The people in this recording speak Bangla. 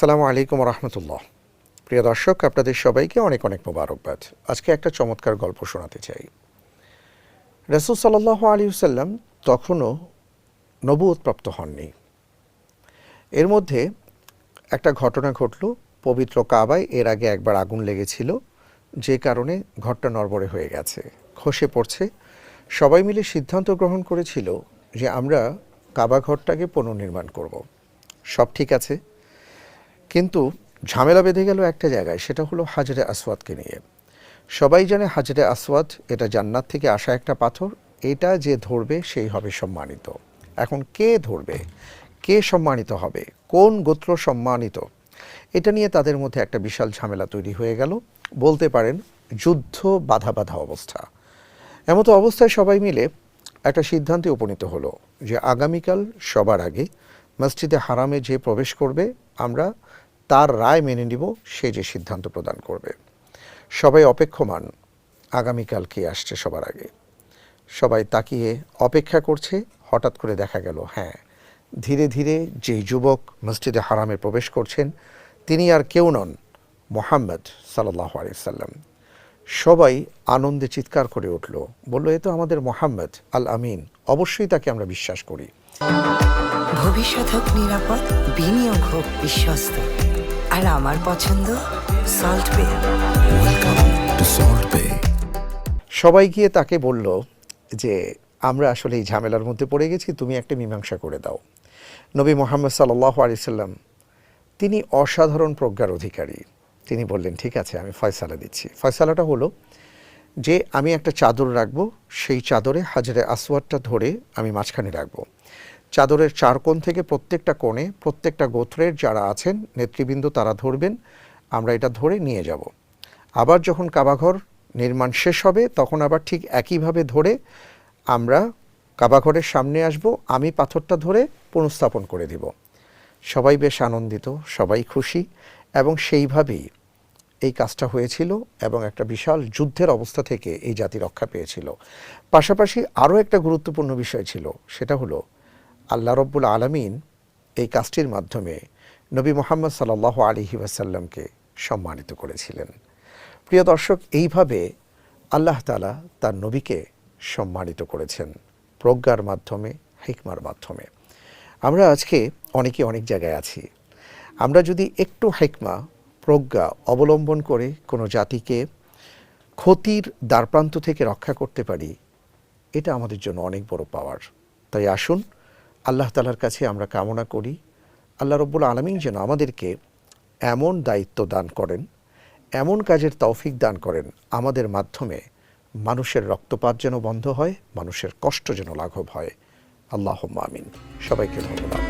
আসসালামু আলাইকুম রহমতুল্লাহ। প্রিয় দর্শক, আপনাদের সবাইকে অনেক অনেক মোবারকবাদ। আজকে একটা চমৎকার গল্প শোনাতে চাই। রাসূল সাল্লাল্লাহু আলাইহি ওয়াসাল্লাম তখনও নবুয়তপ্রাপ্ত হননি। এর মধ্যে একটা ঘটনা ঘটল। পবিত্র কাবায় এর আগে একবার আগুন লেগেছিল, যে কারণে ঘরটা নড়বড়ে হয়ে গেছে, খসে পড়ছে। সবাই মিলে সিদ্ধান্ত গ্রহণ করেছিল যে আমরা কাবা ঘরটাকে পুনর্নির্মাণ করব। সব ঠিক আছে, কিন্তু ঝামেলা বেঁধে গেল একটা জায়গায়, সেটা হলো হাজরে আসওয়াদকে নিয়ে। সবাই জানে হাজরে আসওয়াদ এটা জান্নাত থেকে আসা একটা পাথর, এটা যে ধরবে সেই হবে সম্মানিত। এখন কে ধরবে, কে সম্মানিত হবে, কোন গোত্র সম্মানিত, এটা নিয়ে তাদের মধ্যে একটা বিশাল ঝামেলা তৈরি হয়ে গেল। বলতে পারেন যুদ্ধ বাধা বাধা অবস্থা। এমতো অবস্থায় সবাই মিলে একটা সিদ্ধান্তে উপনীত হলো যে আগামীকাল সবার আগে মসজিদে হারামে যে প্রবেশ করবে আমরা তার রায় মেনে নিব, সে যে সিদ্ধান্ত প্রদান করবে। সবাই অপেক্ষমান আগামীকাল কে আসছে সবার আগে। সবাই তাকিয়ে অপেক্ষা করছে। হঠাৎ করে দেখা গেল, হ্যাঁ, ধীরে ধীরে যেই যুবক মসজিদে হারামে প্রবেশ করছেন তিনি আর কেউ নন, মুহাম্মদ সাল্লাল্লাহু আলাইহি ওয়াসাল্লাম। সবাই আনন্দে চিৎকার করে উঠল, বলল, এ তো আমাদের মুহাম্মদ আল আমিন, অবশ্যই তাকে আমরা বিশ্বাস করি। ভবিষ্যৎ হোক নিরাপদ, বিনিয়োগ হোক বিশ্বস্ত, আর আমার পছন্দ সল্ট বে। ওয়েলকাম টু সল্ট বে। সবাই গিয়ে তাকে বলল যে আমরা আসলে এই ঝামেলার মধ্যে পড়ে গেছি, তুমি একটা মীমাংসা করে দাও। নবী মুহাম্মদ সাল্লাল্লাহু আলাইহি সাল্লাম তিনি অসাধারণ প্রজ্ঞার অধিকারী। তিনি বললেন, ঠিক আছে, আমি ফয়সালা দিচ্ছি। ফয়সালাটা হলো যে আমি একটা চাদর রাখবো, সেই চাদরে হাজরে আসওয়াদটা ধরে আমি মাঝখানে রাখবো। চাদরের চার কোণ থেকে প্রত্যেকটা কোণে প্রত্যেকটা গোত্রের যারা আছেন নেতৃবৃন্দ তারা ধরবেন, আমরা এটা ধরে নিয়ে যাব। আবার যখন কাবাঘর নির্মাণ শেষ হবে তখন আবার ঠিক একইভাবে ধরে আমরা কাবাঘরের সামনে আসব, আমি পাথরটা ধরে পুনঃস্থাপন করে দিব। সবাই বেশ আনন্দিত, সবাই খুশি, এবং সেইভাবেই এই কাজটা হয়েছিল এবং একটা বিশাল যুদ্ধের অবস্থা থেকে এই জাতি রক্ষা পেয়েছিল। পাশাপাশি আরও একটা গুরুত্বপূর্ণ বিষয় ছিল, সেটা হলো আল্লাহ রব্বুল আলামিন এই কাজটির মাধ্যমে নবী মুহাম্মদ সাল্লাল্লাহু আলাইহি ওয়াসাল্লামকে সম্মানিত করেছিলেন। প্রিয় দর্শক, এইভাবে আল্লাহ তাআলা তার নবীকে সম্মানিত করেছেন প্রজ্ঞার মাধ্যমে, হিকমার মাধ্যমে। আমরা আজকে অনেকে অনেক জায়গায় আছি, আমরা যদি একটু হিকমা প্রজ্ঞা অবলম্বন করে কোনো জাতিকে ক্ষতির দ্বারপ্রান্ত থেকে রক্ষা করতে পারি, এটা আমাদের জন্য অনেক বড় পাওয়ার। তাই আসুন আল্লাহ তাআলার কাছে আমরা কামনা করি, আল্লাহ রব্বুল আলামিন যেন আমাদেরকে এমন দায়িত্ব দান করেন, এমন কাজের তৌফিক দান করেন, আমাদের মাধ্যমে মানুষের রক্তপাত যেন বন্ধ হয়, মানুষের কষ্ট যেন লাঘব হয়। আল্লাহুম্মা আমিন। সবাইকে ধন্যবাদ।